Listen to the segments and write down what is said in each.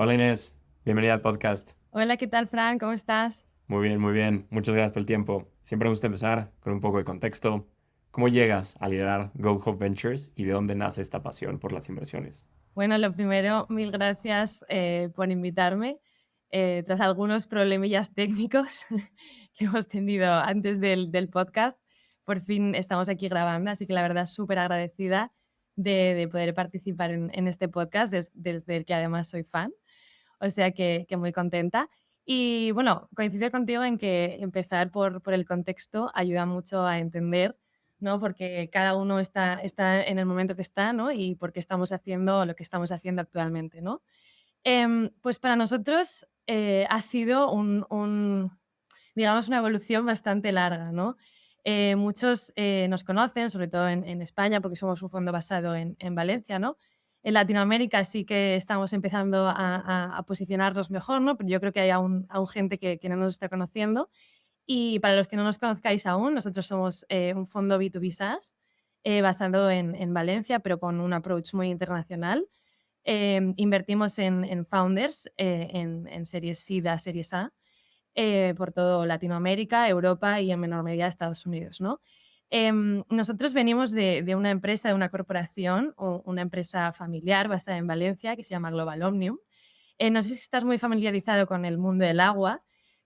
Hola Inés, bienvenida al podcast. Hola, ¿qué tal, Fran? ¿Cómo estás? Muy bien, muy bien. Muchas gracias por el tiempo. Siempre me gusta empezar con un poco de contexto. ¿Cómo llegas a liderar Go Hope Ventures y de dónde nace esta pasión por las inversiones? Bueno, lo primero, mil gracias por invitarme. Tras algunos problemillas técnicos que hemos tenido antes del podcast, por fin estamos aquí grabando, así que la verdad súper agradecida de poder participar en este podcast, desde el que además soy fan, o sea que muy contenta. Y bueno, coincido contigo en que empezar por el contexto ayuda mucho a entender, ¿no? Porque cada uno está en el momento que está, ¿no? Y por qué estamos haciendo lo que estamos haciendo actualmente, ¿no? Pues para nosotros ha sido digamos, una evolución bastante larga, ¿no? Muchos nos conocen, sobre todo en España, porque somos un fondo basado en Valencia, ¿no? En Latinoamérica sí que estamos empezando a posicionarnos mejor, ¿no? Pero yo creo que hay aún gente que no nos está conociendo. Y para los que no nos conozcáis aún, nosotros somos un fondo B2B SaaS basado en Valencia, pero con un approach muy internacional. Invertimos en founders, en series SIDA, series A, por todo Latinoamérica, Europa y en menor medida Estados Unidos, ¿no? Nosotros venimos de una empresa, de una corporación, o una empresa familiar basada en Valencia que se llama Global Omnium. No sé si estás muy familiarizado con el mundo del agua,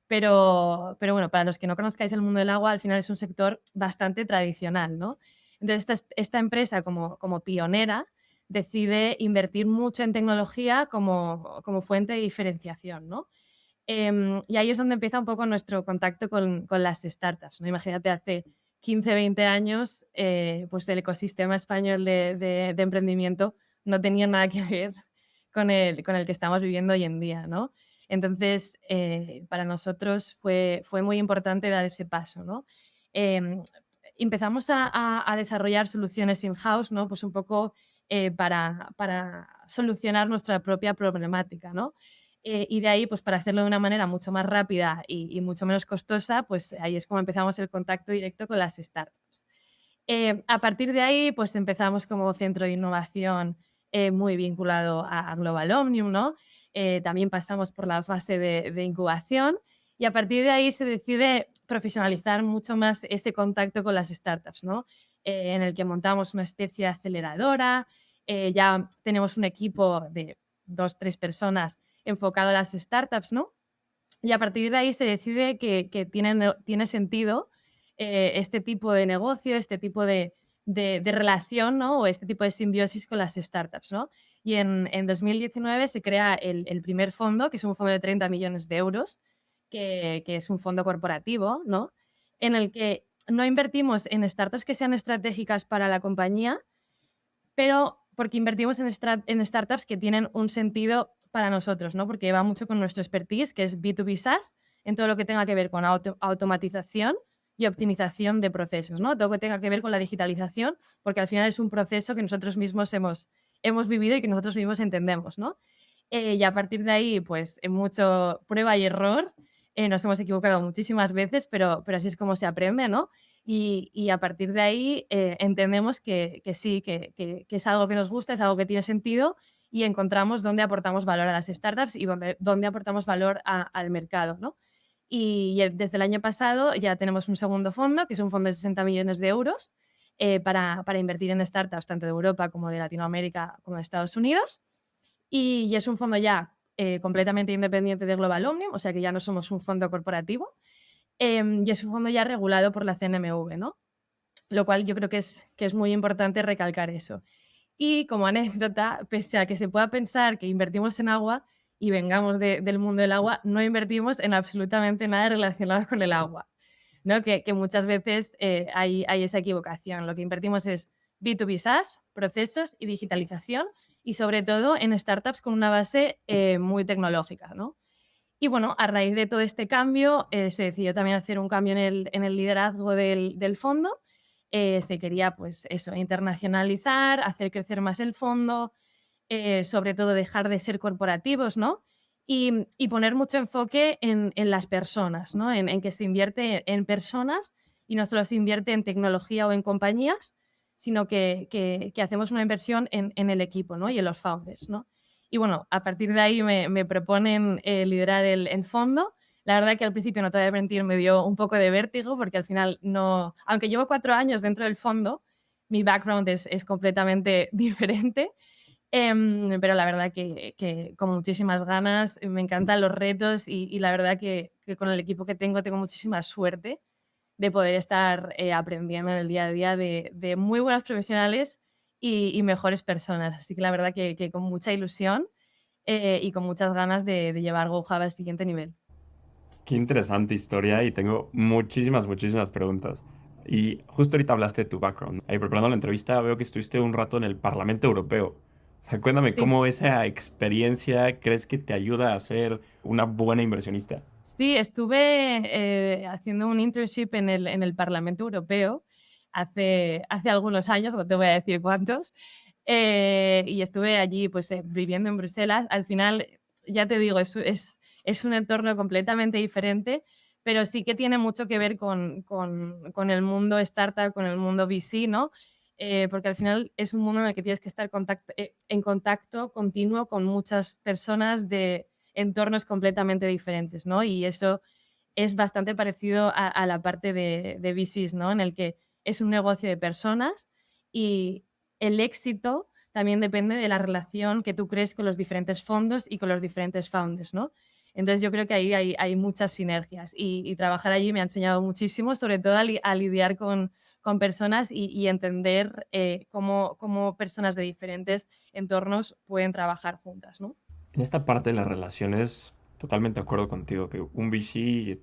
pero bueno, para los que no conozcáis el mundo del agua, al final es un sector bastante tradicional, ¿no? Entonces, esta empresa, como pionera, decide invertir mucho en tecnología como fuente de diferenciación, ¿no? Y ahí es donde empieza un poco nuestro contacto con las startups, ¿no? Imagínate, hace 15, 20 años, pues el ecosistema español de emprendimiento no tenía nada que ver con el que estamos viviendo hoy en día, ¿no? Entonces, para nosotros fue muy importante dar ese paso, ¿no? Em, Empezamos a desarrollar soluciones in-house, ¿no? Pues un poco para solucionar nuestra propia problemática, ¿no? Y de ahí, pues para hacerlo de una manera mucho más rápida y mucho menos costosa, pues ahí es como empezamos el contacto directo con las startups. A partir de ahí, pues empezamos como centro de innovación muy vinculado a Global Omnium, ¿no? También pasamos por la fase de incubación y a partir de ahí se decide profesionalizar mucho más ese contacto con las startups, ¿no? En el que montamos una especie de aceleradora, ya tenemos un equipo de dos, tres personas enfocado a las startups, ¿no? Y a partir de ahí se decide que tiene sentido este tipo de negocio, este tipo de relación, ¿no? O este tipo de simbiosis con las startups, ¿no? Y en 2019 se crea el primer fondo, que es un fondo de 30 millones de euros, que es un fondo corporativo, ¿no? En el que no invertimos en startups que sean estratégicas para la compañía, pero porque invertimos en startups que tienen un sentido para nosotros, ¿no? Porque va mucho con nuestro expertise, que es B2B SaaS, en todo lo que tenga que ver con automatización y optimización de procesos, ¿no? Todo lo que tenga que ver con la digitalización, porque al final es un proceso que nosotros mismos hemos vivido y que nosotros mismos entendemos, ¿no? Y a partir de ahí, pues en mucho prueba y error, nos hemos equivocado muchísimas veces, pero así es como se aprende, ¿no? Y a partir de ahí entendemos que sí, que es algo que nos gusta, es algo que tiene sentido y encontramos dónde aportamos valor a las startups y dónde aportamos valor al mercado, ¿no? Y desde el año pasado ya tenemos un segundo fondo, que es un fondo de 60 millones de euros para invertir en startups tanto de Europa como de Latinoamérica como de Estados Unidos. Y es un fondo ya completamente independiente de Global Omnium, o sea que ya no somos un fondo corporativo. Y es un fondo ya regulado por la CNMV, ¿no? Lo cual yo creo que es muy importante recalcar eso. Y como anécdota, pese a que se pueda pensar que invertimos en agua y vengamos del mundo del agua, no invertimos en absolutamente nada relacionado con el agua, ¿no? Que muchas veces hay esa equivocación. Lo que invertimos es B2B SaaS, procesos y digitalización y sobre todo en startups con una base muy tecnológica, ¿no? Y bueno, a raíz de todo este cambio, se decidió también hacer un cambio en el liderazgo del fondo. Se quería, pues eso, internacionalizar, hacer crecer más el fondo, sobre todo dejar de ser corporativos, ¿no? Y poner mucho enfoque en las personas, ¿no? En que se invierte en personas y no solo se invierte en tecnología o en compañías, sino que hacemos una inversión en el equipo, ¿no? Y en los founders, ¿no? Y bueno, a partir de ahí me proponen liderar el fondo. La verdad que al principio, no te voy a mentir, me dio un poco de vértigo porque al final no, aunque llevo 4 años dentro del fondo, mi background es completamente diferente. Pero la verdad que con muchísimas ganas, me encantan los retos y la verdad que con el equipo que tengo muchísima suerte de poder estar aprendiendo en el día a día de muy buenos profesionales y mejores personas. Así que la verdad que con mucha ilusión y con muchas ganas de llevar GoHub al siguiente nivel. Qué interesante historia y tengo muchísimas, muchísimas preguntas. Y justo ahorita hablaste de tu background. Ahí preparando la entrevista veo que estuviste un rato en el Parlamento Europeo. O sea, cuéntame Sí. cómo esa experiencia crees que te ayuda a ser una buena inversionista. Sí, estuve haciendo un internship en el Parlamento Europeo hace algunos años, no te voy a decir cuántos, y estuve allí pues, viviendo en Bruselas. Al final, ya te digo, es un entorno completamente diferente, pero sí que tiene mucho que ver con el mundo startup, con el mundo VC, ¿no? Porque al final es un mundo en el que tienes que estar en contacto continuo con muchas personas de entornos completamente diferentes, ¿no? Y eso es bastante parecido a la parte de VCs, ¿no? En el que es un negocio de personas y el éxito también depende de la relación que tú crees con los diferentes fondos y con los diferentes founders, ¿no? Entonces yo creo que ahí hay muchas sinergias y trabajar allí me ha enseñado muchísimo, sobre todo a lidiar con personas y entender cómo personas de diferentes entornos pueden trabajar juntas, ¿no? En esta parte de las relaciones, totalmente de acuerdo contigo, que un VC,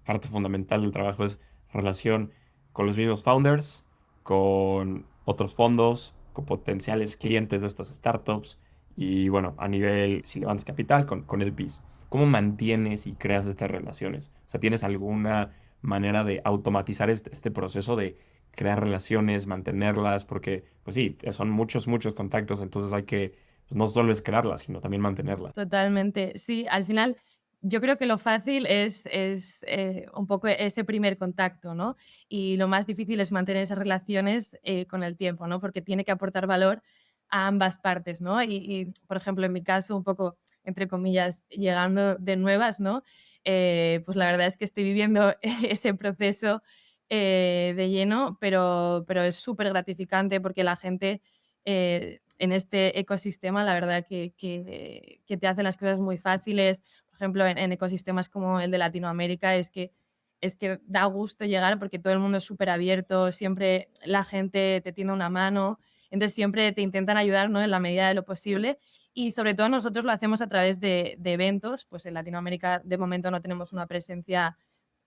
parte fundamental del trabajo es relación con los mismos founders, con otros fondos, con potenciales clientes de estas startups y bueno, a nivel, si levantas capital, con el PIS. ¿Cómo mantienes y creas estas relaciones? O sea, ¿tienes alguna manera de automatizar este proceso de crear relaciones, mantenerlas? Porque, pues sí, son muchos, muchos contactos, entonces hay que, pues, no solo es crearlas, sino también mantenerlas. Totalmente. Sí, al final yo creo que lo fácil es un poco ese primer contacto, ¿no? Y lo más difícil es mantener esas relaciones con el tiempo, ¿no? Porque tiene que aportar valor a ambas partes, ¿no? Por ejemplo, en mi caso, un poco, entre comillas, llegando de nuevas, ¿no? Pues la verdad es que estoy viviendo ese proceso de lleno, pero es súper gratificante porque la gente en este ecosistema, la verdad que te hacen las cosas muy fáciles. Por ejemplo, en ecosistemas como el de Latinoamérica es que da gusto llegar porque todo el mundo es súper abierto, siempre la gente te tiende una mano, entonces siempre te intentan ayudar, ¿no? En la medida de lo posible y sobre todo nosotros lo hacemos a través de eventos, pues en Latinoamérica de momento no tenemos una presencia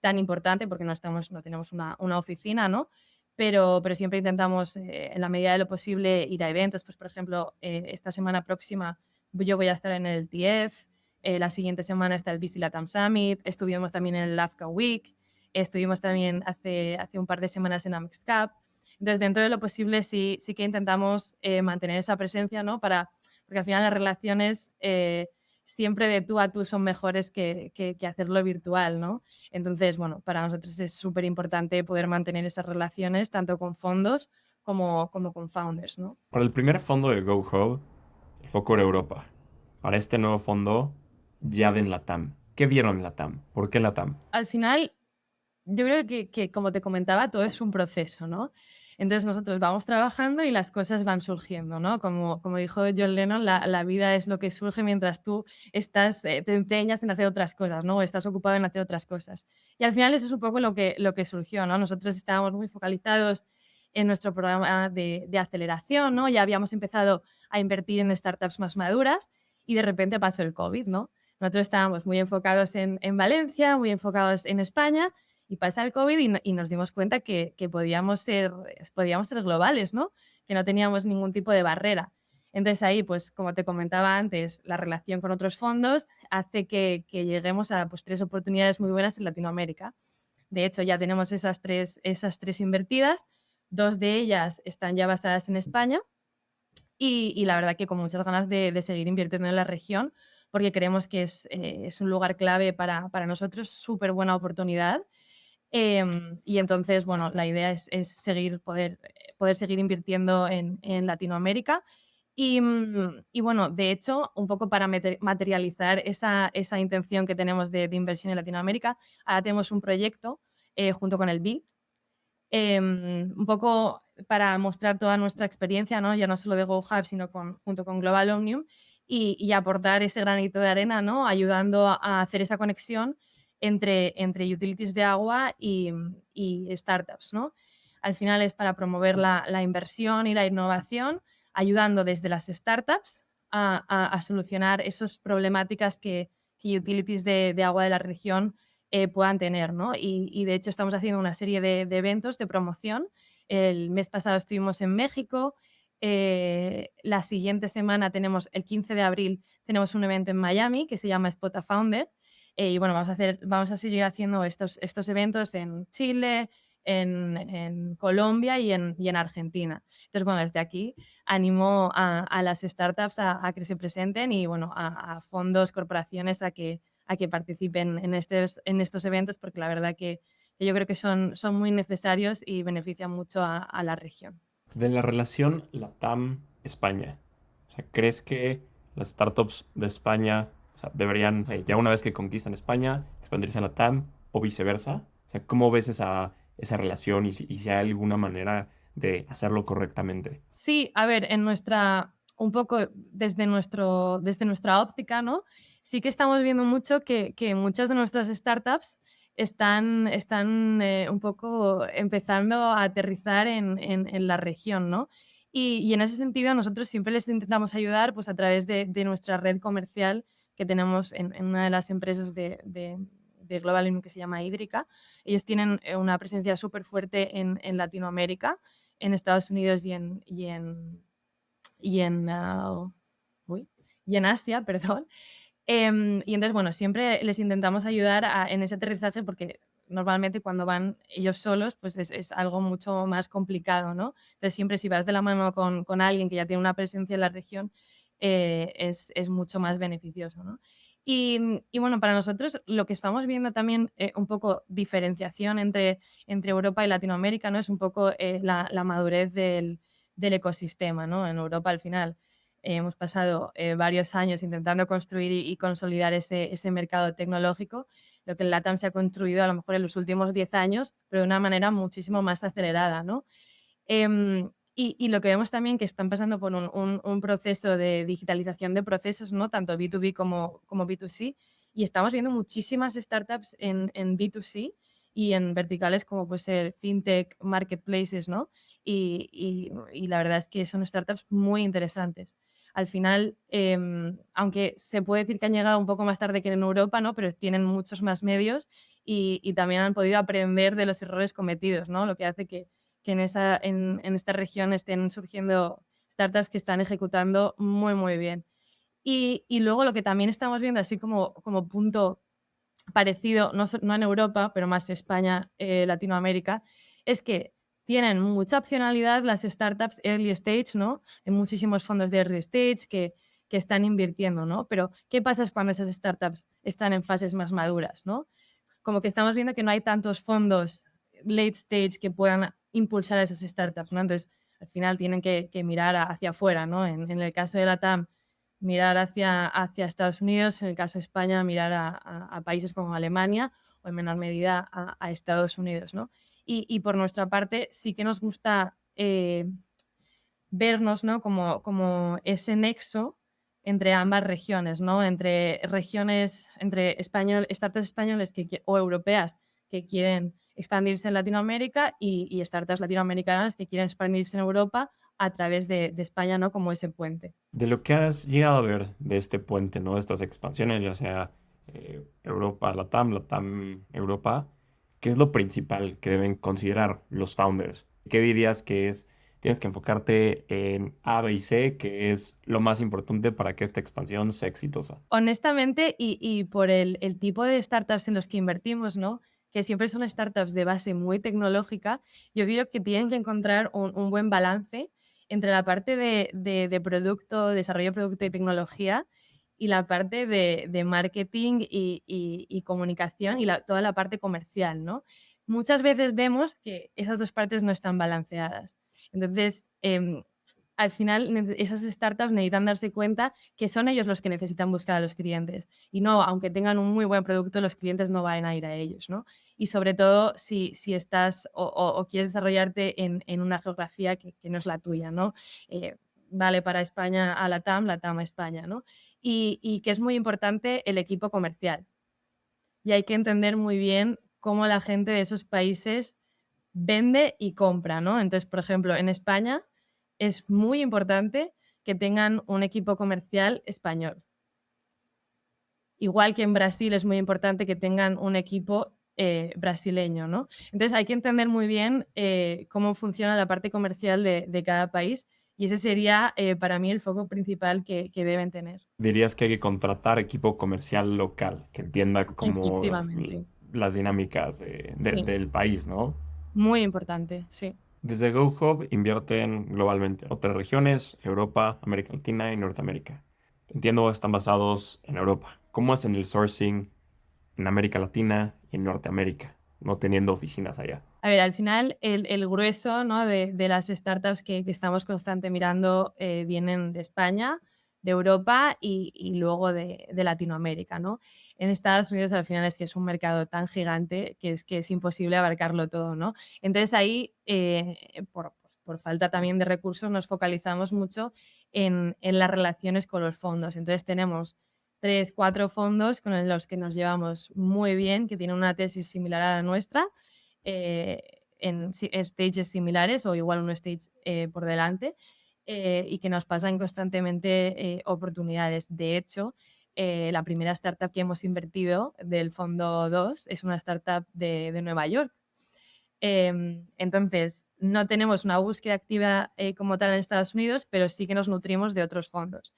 tan importante porque no tenemos una oficina, ¿no? Pero siempre intentamos, en la medida de lo posible, ir a eventos. Pues, por ejemplo, esta semana próxima yo voy a estar en el TIEF, la siguiente semana está el VC Latam Summit, estuvimos también en el LAFCA Week, estuvimos también hace un par de semanas en Amex Cup. Entonces, dentro de lo posible, sí que intentamos mantener esa presencia, ¿no? Porque al final las relaciones siempre de tú a tú son mejores que hacerlo virtual, ¿no? Entonces, bueno, para nosotros es súper importante poder mantener esas relaciones tanto con fondos como con founders, ¿no? Para el primer fondo de GoHub, el foco era Europa. Para este nuevo fondo, ya ven Latam. ¿Qué vieron en Latam? ¿Por qué Latam? Al final, yo creo que, como te comentaba, todo es un proceso, ¿no? Entonces nosotros vamos trabajando y las cosas van surgiendo, ¿no? Como dijo John Lennon, la vida es lo que surge mientras tú te empeñas en hacer otras cosas, ¿no? O estás ocupado en hacer otras cosas. Y al final eso es un poco lo que surgió, ¿no? Nosotros estábamos muy focalizados en nuestro programa de aceleración, ¿no? Ya habíamos empezado a invertir en startups más maduras y de repente pasó el COVID, ¿no? Nosotros estábamos muy enfocados en Valencia, muy enfocados en España y pasa el COVID y nos dimos cuenta que podíamos ser globales, ¿no? Que no teníamos ningún tipo de barrera. Entonces ahí, pues como te comentaba antes, la relación con otros fondos hace que lleguemos a pues, 3 oportunidades muy buenas en Latinoamérica. De hecho, ya tenemos esas tres invertidas, 2 de ellas están ya basadas en España y la verdad que con muchas ganas de seguir invirtiendo en la región porque creemos que es un lugar clave para nosotros, súper buena oportunidad. Y entonces, bueno, la idea es poder seguir invirtiendo en Latinoamérica Y bueno, de hecho, un poco para materializar esa intención que tenemos de inversión en Latinoamérica, ahora tenemos un proyecto junto con el BID, un poco para mostrar toda nuestra experiencia, ¿no? Ya no solo de GoHub, sino junto con Global Omnium, y aportar ese granito de arena, ¿no? Ayudando a hacer esa conexión entre utilities de agua y startups, ¿no? Al final es para promover la inversión y la innovación, ayudando desde las startups a solucionar esas problemáticas que utilities de agua de la región puedan tener, ¿no? Y de hecho estamos haciendo una serie de eventos de promoción. El mes pasado estuvimos en México. La siguiente semana tenemos, el 15 de abril, tenemos un evento en Miami que se llama Spot a Founder. Y bueno, vamos a seguir haciendo estos eventos en Chile, en Colombia y en Argentina. Entonces, bueno, desde aquí animo a las startups a que se presenten y, bueno, a fondos, corporaciones a que participen en estos eventos, porque la verdad que yo creo que son muy necesarios y benefician mucho a la región. De la relación LATAM-España, o sea, ¿crees que las startups de España, o sea, deberían, o sea, ya una vez que conquistan España, expandirse a LATAM o viceversa? O sea, ¿cómo ves esa relación y si hay alguna manera de hacerlo correctamente? Sí, a ver, un poco desde nuestra óptica, ¿no? Sí que estamos viendo mucho que muchas de nuestras startups están un poco empezando a aterrizar en la región, ¿no? Y en ese sentido nosotros siempre les intentamos ayudar pues, a través de nuestra red comercial que tenemos en una de las empresas de Global Union que se llama Hídrica. Ellos tienen una presencia súper fuerte en Latinoamérica, en Estados Unidos y en, uy, y en Asia, perdón. Y entonces, bueno, siempre les intentamos ayudar en ese aterrizaje porque normalmente cuando van ellos solos, pues es algo mucho más complicado, ¿no? Entonces, siempre si vas de la mano con alguien que ya tiene una presencia en la región, es mucho más beneficioso, ¿no? Y bueno, para nosotros lo que estamos viendo también, un poco diferenciación entre Europa y Latinoamérica, ¿no? Es un poco la madurez del ecosistema, ¿no? En Europa al final hemos pasado varios años intentando construir y consolidar ese mercado tecnológico, lo que en LATAM se ha construido a lo mejor en los últimos 10 años, pero de una manera muchísimo más acelerada, ¿no? Y lo que vemos también que están pasando por un proceso de digitalización de procesos, ¿no? Tanto B2B como B2C, y estamos viendo muchísimas startups en B2C y en verticales como puede ser fintech, marketplaces, ¿no? Y la verdad es que son startups muy interesantes. Al final, aunque se puede decir que han llegado un poco más tarde que en Europa, ¿no? Pero tienen muchos más medios y también han podido aprender de los errores cometidos, ¿no? Lo que hace que en esta región estén surgiendo startups que están ejecutando muy, muy bien. Y luego lo que también estamos viendo, así como punto parecido, no en Europa, pero más España, Latinoamérica, es que tienen mucha opcionalidad las startups early stage, ¿no? Hay muchísimos fondos de early stage que están invirtiendo, ¿no? Pero, ¿qué pasa cuando esas startups están en fases más maduras, ¿no? Como que estamos viendo que no hay tantos fondos late stage que puedan impulsar a esas startups, ¿no? Entonces, al final tienen que mirar hacia afuera, ¿no? En el caso de la TAM, mirar hacia Estados Unidos, en el caso de España, mirar a países como Alemania o en menor medida a Estados Unidos, ¿no? Y por nuestra parte, sí que nos gusta vernos, ¿no? Como ese nexo entre ambas regiones, ¿no? Entre regiones, entre startups españoles o europeas que quieren expandirse en Latinoamérica y startups latinoamericanas que quieren expandirse en Europa a través de España, ¿no? Como ese puente. De lo que has llegado a ver de este puente, ¿no? De estas expansiones, ya sea Europa, LATAM, LATAM, Europa, ¿qué es lo principal que deben considerar los founders? ¿Qué dirías que es, tienes que enfocarte en A, B y C, que es lo más importante para que esta expansión sea exitosa? Honestamente, y por el tipo de startups en los que invertimos, ¿no? Que siempre son startups de base muy tecnológica, yo creo que tienen que encontrar un buen balance entre la parte de producto, desarrollo de producto y tecnología y la parte de marketing y comunicación y toda la parte comercial, ¿no? Muchas veces vemos que esas dos partes no están balanceadas. Entonces, al final esas startups necesitan darse cuenta que son ellos los que necesitan buscar a los clientes y no, aunque tengan un muy buen producto, los clientes no van a ir a ellos, ¿no? Y sobre todo si estás o quieres desarrollarte en una geografía que no es la tuya, ¿no? Vale para España a LATAM a España, ¿no? Y que es muy importante el equipo comercial. Y hay que entender muy bien cómo la gente de esos países vende y compra, ¿no? Entonces, por ejemplo, en España es muy importante que tengan un equipo comercial español. Igual que en Brasil es muy importante que tengan un equipo brasileño, ¿no? Entonces hay que entender muy bien cómo funciona la parte comercial de cada país y ese sería para mí el foco principal que deben tener. Dirías que hay que contratar equipo comercial local, que entienda como Efectivamente. las dinámicas Sí, del país, ¿no? muy importante, sí. Desde GoHub invierten globalmente en otras regiones, Europa, América Latina y Norteamérica. Entiendo, están basados en Europa. ¿Cómo hacen el sourcing en América Latina y en Norteamérica, no teniendo oficinas allá? A ver, al final el grueso, ¿no? de las startups que estamos constante mirando vienen de España, de Europa y luego de Latinoamérica, ¿no? En Estados Unidos al final es que es un mercado tan gigante que es imposible abarcarlo todo, ¿no? Entonces ahí, por falta también de recursos, nos focalizamos mucho en las relaciones con los fondos. Entonces tenemos 3, 4 fondos con los que nos llevamos muy bien, que tienen una tesis similar a la nuestra en stages similares o igual un stage por delante y que nos pasan constantemente oportunidades. De hecho, la primera startup que hemos invertido del fondo 2 es una startup de Nueva York. Entonces, no tenemos una búsqueda activa como tal en Estados Unidos, pero sí que nos nutrimos de otros fondos.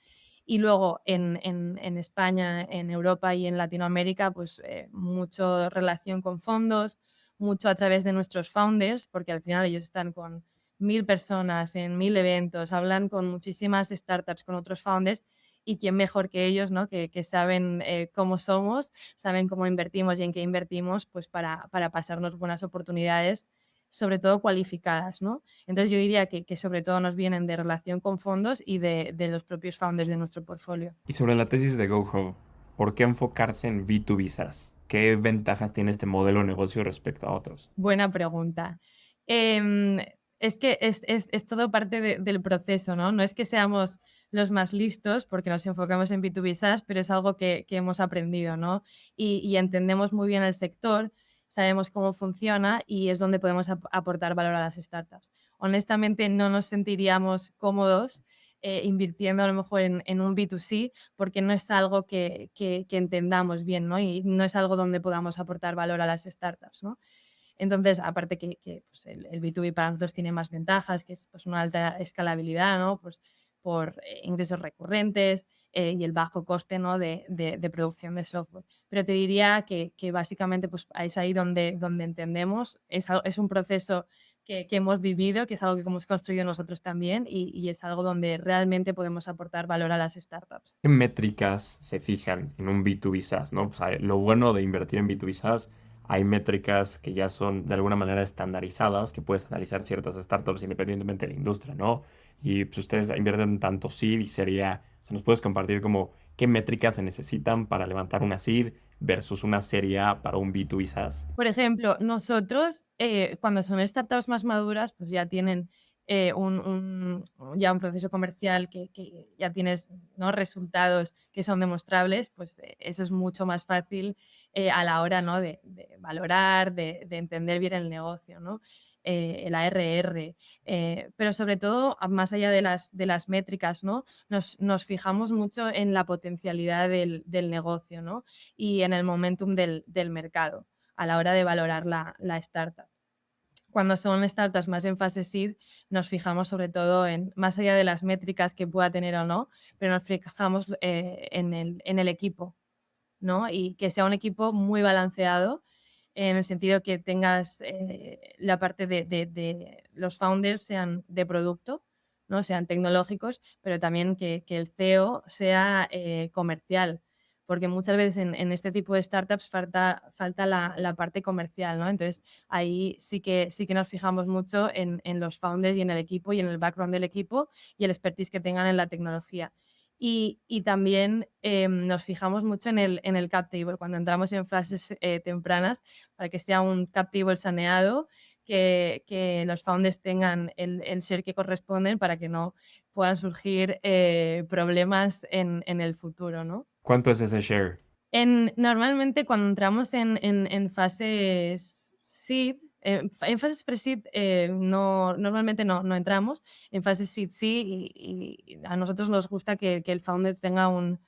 Y luego en España, en Europa y en Latinoamérica, pues mucho relación con fondos, mucho a través de nuestros founders, porque al final ellos están con 1000 personas en 1000 eventos, hablan con muchísimas startups, con otros founders, y quién mejor que ellos, ¿no? que saben cómo somos, saben cómo invertimos y en qué invertimos, pues para pasarnos buenas oportunidades, sobre todo cualificadas, ¿no? Entonces yo diría que sobre todo nos vienen de relación con fondos y de los propios founders de nuestro portfolio. Y sobre la tesis de GoHub, ¿por qué enfocarse en B2B SaaS? ¿Qué ventajas tiene este modelo de negocio respecto a otros? Buena pregunta. Em, es que es todo parte del proceso, ¿no? No es que seamos los más listos porque nos enfocamos en B2B SaaS, pero es algo que hemos aprendido, ¿no? Y entendemos muy bien el sector, sabemos cómo funciona y es donde podemos aportar valor a las startups. Honestamente, no nos sentiríamos cómodos invirtiendo a lo mejor en un B2C porque no es algo que entendamos bien, ¿no? Y no es algo donde podamos aportar valor a las startups, ¿no? Entonces, aparte que pues el B2B para nosotros tiene más ventajas, que es pues, una alta escalabilidad, ¿no? Pues por ingresos recurrentes y el bajo coste, ¿no? de producción de software. Pero te diría que básicamente pues, es ahí donde entendemos, es un proceso que hemos vivido, que es algo que hemos construido nosotros también y es algo donde realmente podemos aportar valor a las startups. ¿Qué métricas se fijan en un B2B SaaS, ¿no? O sea, lo bueno de invertir en B2B SaaS, hay métricas que ya son de alguna manera estandarizadas, que puedes analizar ciertas startups independientemente de la industria, ¿no? Y pues ustedes invierten tanto seed y sería, o sea, nos puedes compartir como qué métricas se necesitan para levantar una seed versus una serie A para un B2B SaaS. Por ejemplo, nosotros, cuando son startups más maduras, pues ya tienen ya un proceso comercial que ya tienes, ¿no? resultados que son demostrables, pues eso es mucho más fácil a la hora, ¿no? de valorar, de entender bien el negocio, ¿no? El ARR. Pero sobre todo, más allá de las métricas, ¿no? Nos fijamos mucho en la potencialidad del negocio, ¿no? Y en el momentum del mercado a la hora de valorar la startup. Cuando son startups más en fase seed, nos fijamos sobre todo en, más allá de las métricas que pueda tener o no, pero nos fijamos en el equipo, ¿no? Y que sea un equipo muy balanceado en el sentido que tengas la parte de los founders sean de producto, ¿no? Sean tecnológicos, pero también que el CEO sea comercial, porque muchas veces en este tipo de startups falta la parte comercial, ¿no? Entonces, ahí sí que nos fijamos mucho en los founders y en el equipo y en el background del equipo y el expertise que tengan en la tecnología. Y también nos fijamos mucho en el cap table, cuando entramos en fases tempranas, para que sea un cap table saneado, que los founders tengan el share que corresponden para que no puedan surgir problemas en el futuro, ¿no? ¿Cuánto es ese share? Normalmente cuando entramos en fases seed, en fases pre-seed normalmente no entramos, en fases seed sí, y a nosotros nos gusta que el founder tenga un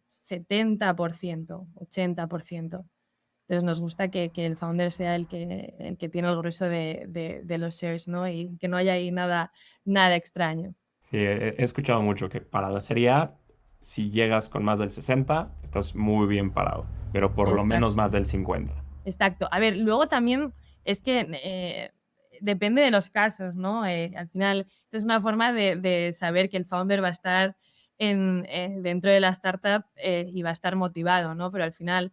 70%, 80%. Entonces nos gusta que el founder sea el que tiene el grueso de los shares, ¿no? Y que no haya ahí nada extraño. Sí, he escuchado mucho que para la Serie A, si llegas con más del 60, estás muy bien parado, pero por lo menos Exacto. más del 50. Exacto. A ver, luego también es que depende de los casos, ¿no? Al final, esto es una forma de saber que el founder va a estar dentro de la startup y va a estar motivado, ¿no? Pero al final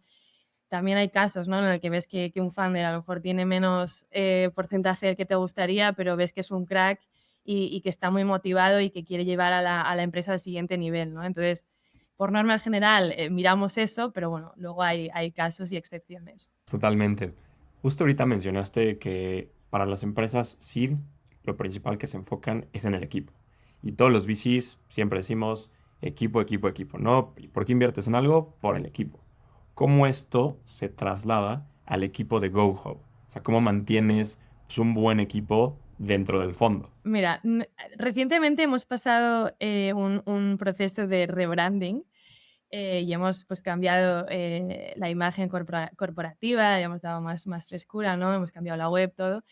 también hay casos, ¿no? En el que ves que un founder a lo mejor tiene menos porcentaje del que te gustaría, pero ves que es un crack y que está muy motivado y que quiere llevar a la empresa al siguiente nivel, ¿no? Entonces, por norma general, miramos eso, pero bueno, luego hay casos y excepciones. Totalmente. Justo ahorita mencionaste que para las empresas seed, lo principal que se enfocan es en el equipo. Y todos los VCs siempre decimos equipo, equipo, equipo. ¿No? ¿Por qué inviertes en algo? Por el equipo. ¿Cómo esto se traslada al equipo de GoHub? O sea, ¿cómo mantienes pues, un buen equipo dentro del fondo? Mira, recientemente hemos pasado un proceso de rebranding y hemos pues cambiado la imagen corporativa, le hemos dado más frescura, ¿no? Hemos cambiado la web, todo.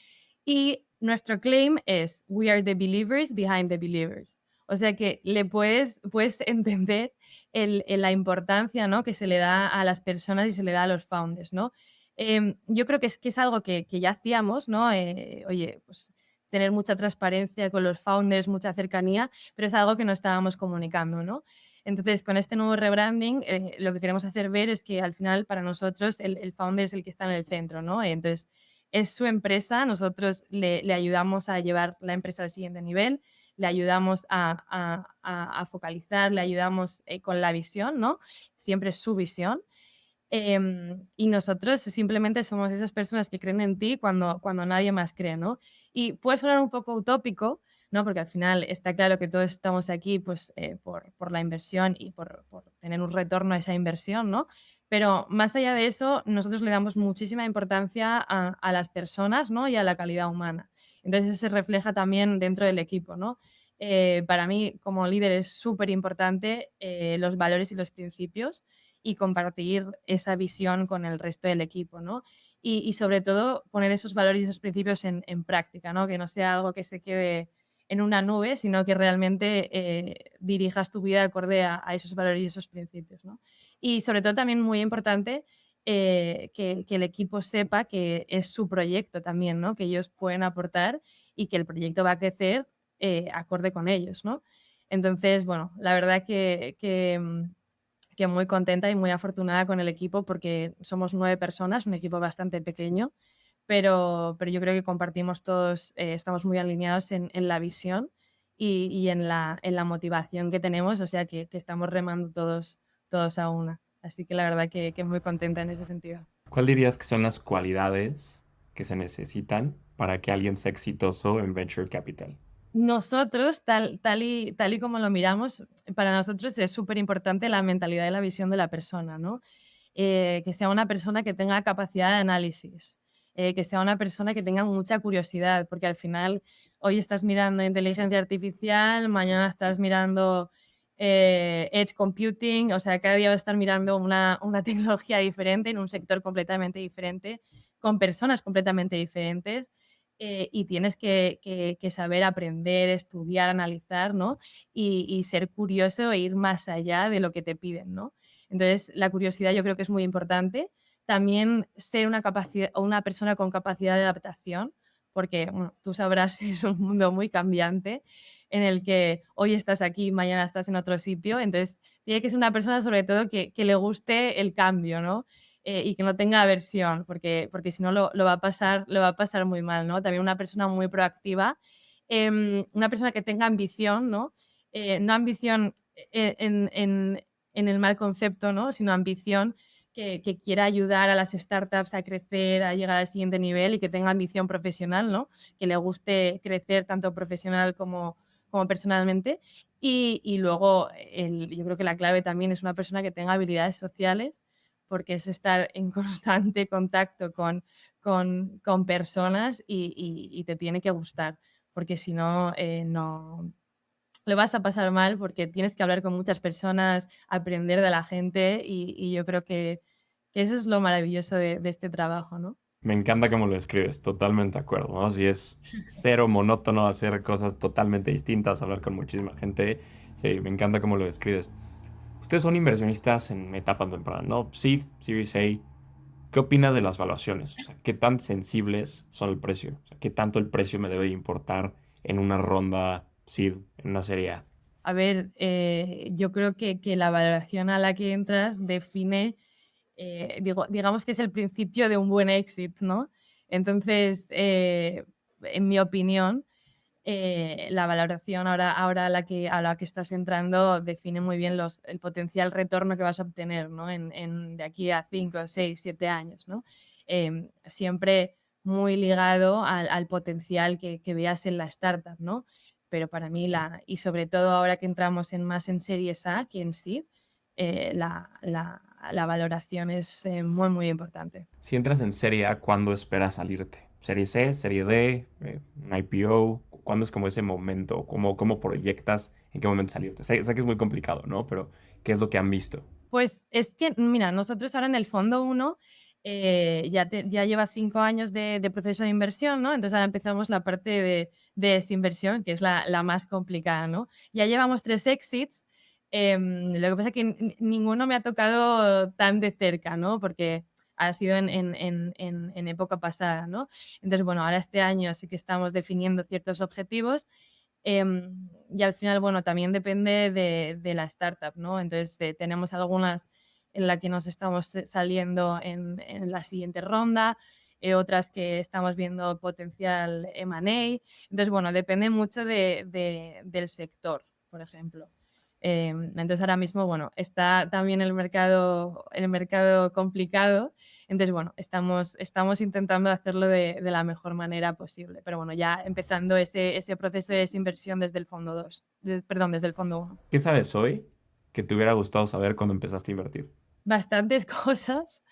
Y nuestro claim es We are the believers behind the believers. O sea que puedes entender la importancia, ¿no? Que se le da a las personas y se le da a los founders, ¿no? Yo creo que es algo que ya hacíamos, ¿no? Oye, pues tener mucha transparencia con los founders, mucha cercanía, pero es algo que no estábamos comunicando, ¿no? Entonces, con este nuevo rebranding, lo que queremos hacer ver es que al final para nosotros el founder es el que está en el centro, ¿no? Entonces, es su empresa, nosotros le ayudamos a llevar la empresa al siguiente nivel, le ayudamos a focalizar, le ayudamos con la visión, ¿no? Siempre es su visión. Y nosotros simplemente somos esas personas que creen en ti cuando nadie más cree, ¿no? Y puede sonar un poco utópico, ¿no? Porque al final está claro que todos estamos aquí pues, por la inversión y por tener un retorno a esa inversión, ¿no? Pero más allá de eso, nosotros le damos muchísima importancia a las personas, ¿no? Y a la calidad humana. Entonces, eso se refleja también dentro del equipo, ¿no? Para mí, como líder, es súper importante los valores y los principios y compartir esa visión con el resto del equipo, ¿no? Y sobre todo poner esos valores y esos principios en práctica, ¿no? Que no sea algo que se quede en una nube, sino que realmente dirijas tu vida acorde a esos valores y esos principios, ¿no? Y sobre todo también muy importante que el equipo sepa que es su proyecto también, ¿no? Que ellos pueden aportar y que el proyecto va a crecer acorde con ellos, ¿no? Entonces, bueno, la verdad que muy contenta y muy afortunada con el equipo porque somos 9 personas, un equipo bastante pequeño, pero yo creo que compartimos todos, estamos muy alineados en la visión y en la motivación que tenemos, o sea que estamos remando todos a una. Así que la verdad que muy contenta en ese sentido. ¿Cuál dirías que son las cualidades que se necesitan para que alguien sea exitoso en Venture Capital? Nosotros, tal y como lo miramos, para nosotros es súper importante la mentalidad y la visión de la persona, ¿no? Que sea una persona que tenga capacidad de análisis, que sea una persona que tenga mucha curiosidad, porque al final hoy estás mirando inteligencia artificial, mañana estás mirando edge computing, o sea, cada día vas a estar mirando una tecnología diferente en un sector completamente diferente, con personas completamente diferentes. Y tienes que saber aprender, estudiar, analizar, ¿no? Y ser curioso e ir más allá de lo que te piden, ¿no? Entonces, la curiosidad yo creo que es muy importante. También ser una capacidad o una persona con capacidad de adaptación, porque bueno, tú sabrás, es un mundo muy cambiante. en el que hoy estás aquí, mañana estás en otro sitio. Entonces, tiene que ser una persona sobre todo que le guste el cambio, ¿no? Y que no tenga aversión, porque si no lo va a pasar muy mal, ¿no? También una persona muy proactiva, una persona que tenga ambición, ¿no? No ambición en el mal concepto, ¿no? Sino ambición que quiera ayudar a las startups a crecer, a llegar al siguiente nivel y que tenga ambición profesional, ¿no? Que le guste crecer tanto profesional como personalmente. Y luego yo creo que la clave también es una persona que tenga habilidades sociales, porque es estar en constante contacto con personas y te tiene que gustar, porque si no, no lo vas a pasar mal porque tienes que hablar con muchas personas, aprender de la gente y yo creo que eso es lo maravilloso de este trabajo, ¿no? Me encanta cómo lo escribes, totalmente de acuerdo, ¿no? Si es cero monótono hacer cosas totalmente distintas, hablar con muchísima gente, sí, me encanta cómo lo describes. Ustedes son inversionistas en etapa temprana, ¿no? Seed, Series A. ¿Qué opinas de las valuaciones? O sea, ¿qué tan sensibles son el precio? O sea, ¿qué tanto el precio me debe importar en una ronda seed, en una serie A? A ver, yo creo que la valoración a la que entras define, digamos que es el principio de un buen exit, ¿no? Entonces, en mi opinión, la valoración ahora a la que estás entrando define muy bien el potencial retorno que vas a obtener, ¿no? De aquí a 5, 6, 7 años, ¿no? Siempre muy ligado al potencial que veas en la startup, ¿no? Pero para mí, y sobre todo ahora que entramos más en Series A que en Seed, la valoración es muy, muy importante. Si entras en serie A, ¿cuándo esperas salirte? ¿Serie C, serie D, un IPO? ¿Cuándo es como ese momento? ¿Cómo proyectas en qué momento salirte? Sé que es muy complicado, ¿no? Pero ¿qué es lo que han visto? Pues es que, mira, nosotros ahora en el fondo uno ya lleva 5 años de proceso de inversión, ¿no? Entonces ahora empezamos la parte de desinversión, que es la más complicada, ¿no? Ya llevamos 3 exits, lo que pasa es que ninguno me ha tocado tan de cerca, ¿no? Porque ha sido en época pasada, ¿no? Entonces, bueno, ahora este año sí que estamos definiendo ciertos objetivos. Y al final, bueno, también depende de la startup, ¿no? Entonces, tenemos algunas en las que nos estamos saliendo en la siguiente ronda, otras que estamos viendo potencial M&A. Entonces, bueno, depende mucho del sector, por ejemplo. Entonces, ahora mismo, bueno, está también el mercado complicado. Entonces, bueno, estamos intentando hacerlo de la mejor manera posible, pero bueno, ya empezando ese proceso de desinversión desde el fondo 2, perdón, desde el fondo uno. ¿Qué sabes hoy que te hubiera gustado saber cuando empezaste a invertir? Bastantes cosas,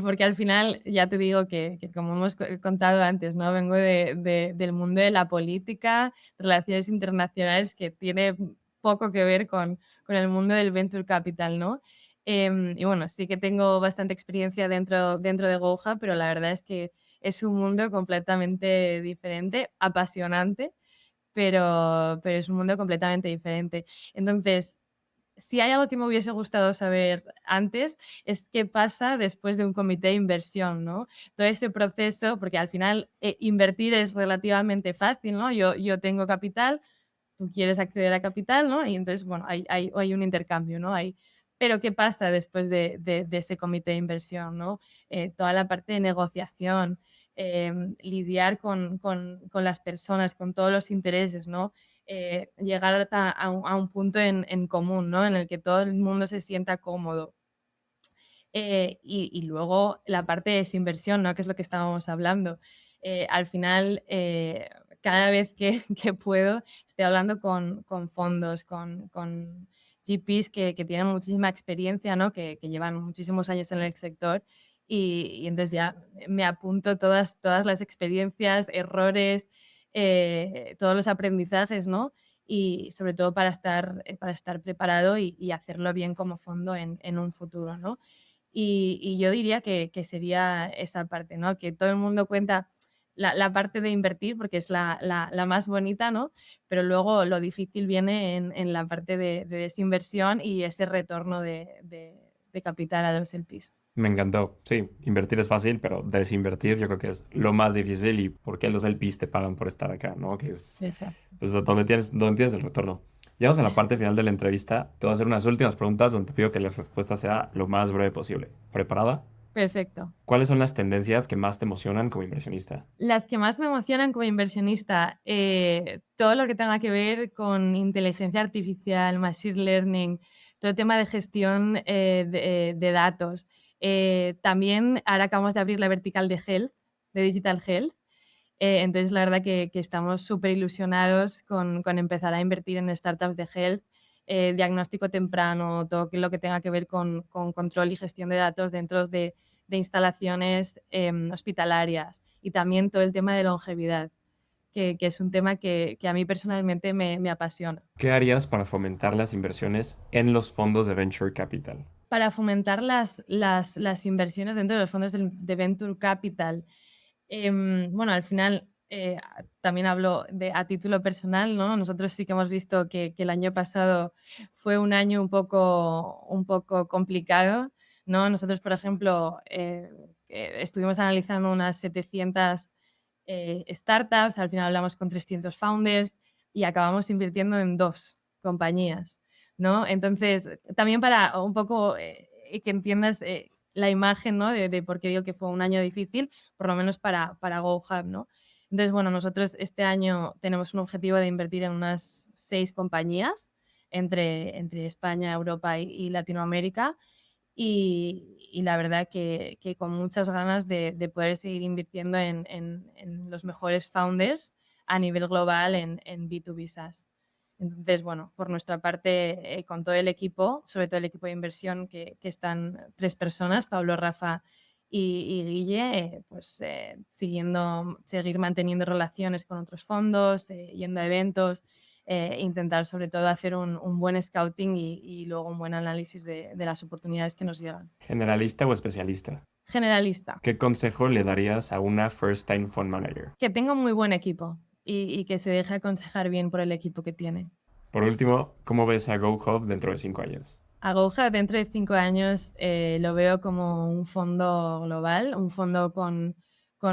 porque al final ya te digo que como hemos contado antes, ¿no? Vengo del mundo de la política, relaciones internacionales, que tiene poco que ver con el mundo del venture capital, ¿no? Y bueno, sí que tengo bastante experiencia dentro de Goja, pero la verdad es que es un mundo completamente diferente, apasionante, pero es un mundo completamente diferente. Entonces, si hay algo que me hubiese gustado saber antes, es qué pasa después de un comité de inversión, ¿no? Todo ese proceso, porque al final invertir es relativamente fácil, ¿no? Yo tengo capital, tú quieres acceder a capital, ¿no? Y entonces, bueno, hay un intercambio, ¿no? Pero ¿qué pasa después de ese comité de inversión, ¿no? Toda la parte de negociación, lidiar con las personas, con todos los intereses, ¿no? Llegar a un punto en común, ¿no? En el que todo el mundo se sienta cómodo. Y luego la parte de desinversión, ¿no? Que es lo que estábamos hablando. Al final, cada vez que puedo, estoy hablando con fondos, con GPs que tienen muchísima experiencia, ¿no? Que llevan muchísimos años en el sector y entonces ya me apunto todas las experiencias, errores, todos los aprendizajes, ¿no? Y sobre todo para estar preparado y hacerlo bien como fondo en un futuro, ¿no? Y yo diría que sería esa parte, ¿no? Que todo el mundo cuenta la parte de invertir porque es la más bonita, ¿no? Pero luego lo difícil viene en la parte de desinversión y ese retorno de capital a los LPs. Me encantó. Sí, invertir es fácil, pero desinvertir yo creo que es lo más difícil y por qué los LPs te pagan por estar acá, ¿no? Que es Exacto. pues, donde tienes el retorno. Llegamos a la parte final de la entrevista. Te voy a hacer unas últimas preguntas donde te pido que la respuesta sea lo más breve posible. ¿Preparada? Perfecto. ¿Cuáles son las tendencias que más te emocionan como inversionista? Las que más me emocionan como inversionista, todo lo que tenga que ver con inteligencia artificial, machine learning, todo el tema de gestión de datos. También ahora acabamos de abrir la vertical de health, de digital health. Entonces, la verdad que estamos súper ilusionados con empezar a invertir en startups de health, diagnóstico temprano, todo lo que tenga que ver con control y gestión de datos dentro de instalaciones hospitalarias y también todo el tema de longevidad, que es un tema que a mí personalmente me apasiona. ¿Qué harías para fomentar las inversiones en los fondos de Venture Capital? Para fomentar las inversiones dentro de los fondos de Venture Capital, bueno, al final también hablo a título personal, ¿no? Nosotros sí que hemos visto que el año pasado fue un año un poco complicado, ¿no? Nosotros, por ejemplo, estuvimos analizando unas 700 startups, al final hablamos con 300 founders y acabamos invirtiendo en 2 compañías, ¿no? Entonces, también para un poco que entiendas la imagen, ¿no? De por qué digo que fue un año difícil, por lo menos para GoHub, ¿no? Entonces, bueno, nosotros este año tenemos un objetivo de invertir en unas 6 compañías entre España, Europa y Latinoamérica. Y la verdad que con muchas ganas de poder seguir invirtiendo en los mejores founders a nivel global en B2B SaaS. Entonces, bueno, por nuestra parte, con todo el equipo, sobre todo el equipo de inversión, que están 3 personas, Pablo, Rafa y Guille, pues seguir manteniendo relaciones con otros fondos, yendo a eventos, intentar sobre todo hacer un buen scouting y luego un buen análisis de las oportunidades que nos llegan. ¿Generalista o especialista? Generalista, ¿Qué consejo le darías a una first time fund manager? que tenga un muy buen equipo y que se deje aconsejar bien por el equipo que tiene. Por último, ¿cómo ves a GoHub dentro de 5 años? Agoja dentro de 5 años lo veo como un fondo global, un fondo con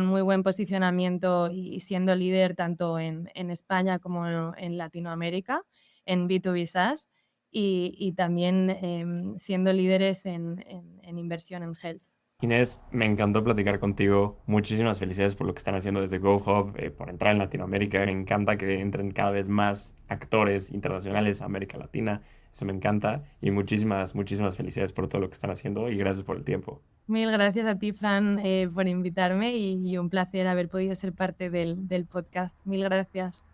muy buen posicionamiento y siendo líder tanto en España como en Latinoamérica, en B2B SaaS y también siendo líderes en inversión en health. Inés, me encantó platicar contigo. Muchísimas felicidades por lo que están haciendo desde GoHub, por entrar en Latinoamérica. Me encanta que entren cada vez más actores internacionales a América Latina. Eso me encanta. Y muchísimas, muchísimas felicidades por todo lo que están haciendo y gracias por el tiempo. Mil gracias a ti, Fran, por invitarme y un placer haber podido ser parte del podcast. Mil gracias.